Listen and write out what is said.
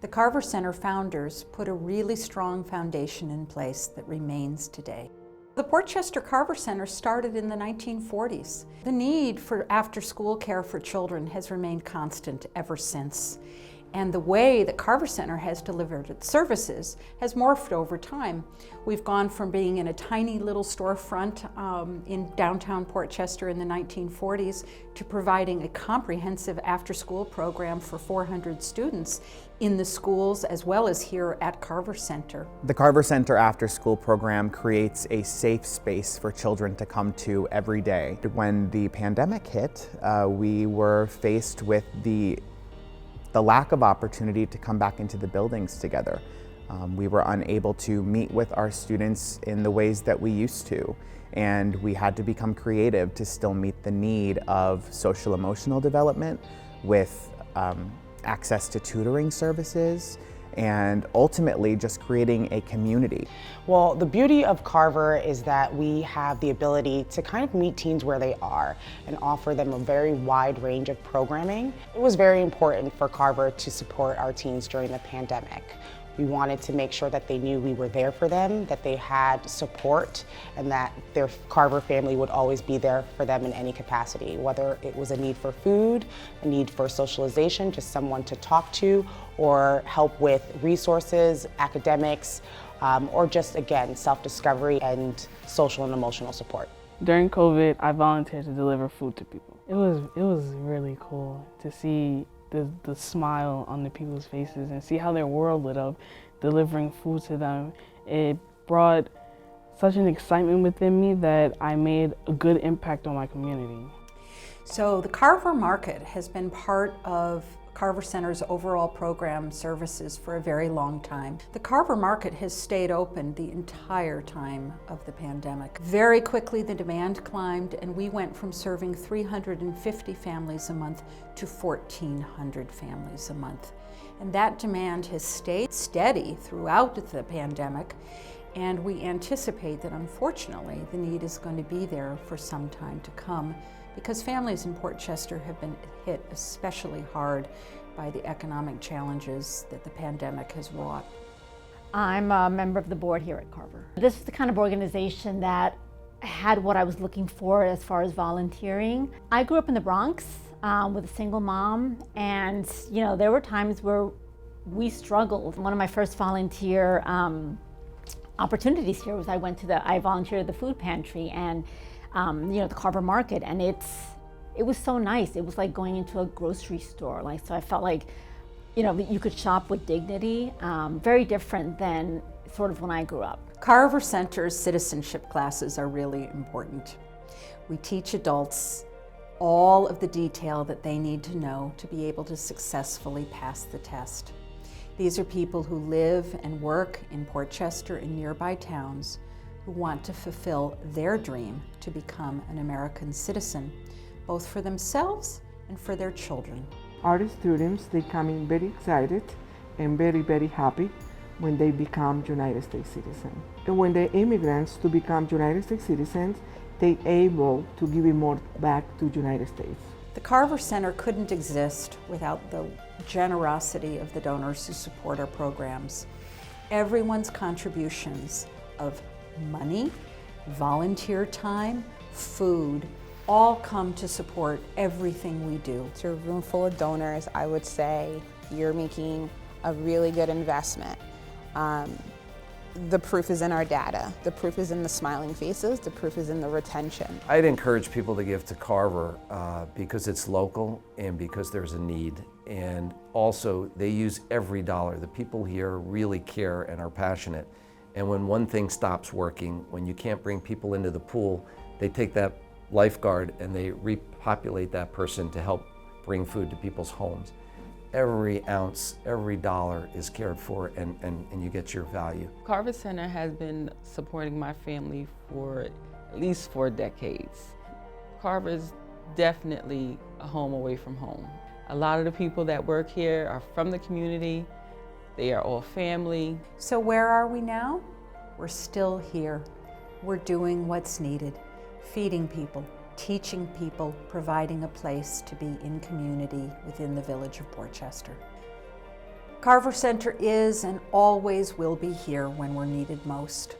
The Carver Center founders put a really strong foundation in place that remains today. The Portchester Carver Center started in the 1940s. The need for after-school care for children has remained constant ever since. And the way that Carver Center has delivered its services has morphed over time. We've gone from being in a tiny little storefront in downtown Portchester in the 1940s to providing a comprehensive after-school program for 400 students in the schools as well as here at Carver Center. The Carver Center after-school program creates a safe space for children to come to every day. When the pandemic hit, we were faced with the lack of opportunity to come back into the buildings together. We were unable to meet with our students in the ways that we used to, and we had to become creative to still meet the need of social emotional development with access to tutoring services, and ultimately just creating a community. Well, the beauty of Carver is that we have the ability to kind of meet teens where they are and offer them a very wide range of programming. It was very important for Carver to support our teens during the pandemic. We wanted to make sure that they knew we were there for them, that they had support, and that their Carver family would always be there for them in any capacity, whether it was a need for food, a need for socialization, just someone to talk to, or help with resources, academics, or just, again, self-discovery and social and emotional support. During COVID, I volunteered to deliver food to people. It was really cool to see the smile on the people's faces and see how their world lit up delivering food to them. It brought such an excitement within me that I made a good impact on my community. So the Carver Market has been part of Carver Center's overall program services for a very long time. The Carver Market has stayed open the entire time of the pandemic. Very quickly the demand climbed and we went from serving 350 families a month to 1,400 families a month. And that demand has stayed steady throughout the pandemic, and we anticipate that unfortunately the need is going to be there for some time to come, because families in Portchester have been hit especially hard by the economic challenges that the pandemic has wrought. I'm a member of the board here at Carver. This is the kind of organization that had what I was looking for as far as volunteering. I grew up in the Bronx with a single mom, and there were times where we struggled. One of my first volunteer opportunities here was I volunteered at the food pantry and the Carver Market, and it was so nice. It was like going into a grocery store. So I felt like, you could shop with dignity. Very different than sort of when I grew up. Carver Center's citizenship classes are really important. We teach adults all of the detail that they need to know to be able to successfully pass the test. These are people who live and work in Portchester and nearby towns who want to fulfill their dream to become an American citizen, both for themselves and for their children. Our students, they come in very excited and very, very happy when they become United States citizens. And when the immigrants to become United States citizens, they able to give more back to United States. The Carver Center couldn't exist without the generosity of the donors who support our programs. Everyone's contributions of money, volunteer time, food, all come to support everything we do. To a room full of donors, I would say you're making a really good investment. The proof is in our data. The proof is in the smiling faces. The proof is in the retention. I'd encourage people to give to Carver because it's local and because there's a need. And also, they use every dollar. The people here really care and are passionate. And when one thing stops working, when you can't bring people into the pool, they take that lifeguard and they repopulate that person to help bring food to people's homes. Every ounce, every dollar is cared for, and you get your value. Carver Center has been supporting my family for at least 4 decades. Carver is definitely a home away from home. A lot of the people that work here are from the community. They are all family. So where are we now? We're still here. We're doing what's needed, feeding people, teaching people, providing a place to be in community within the village of Portchester. Carver Center is and always will be here when we're needed most.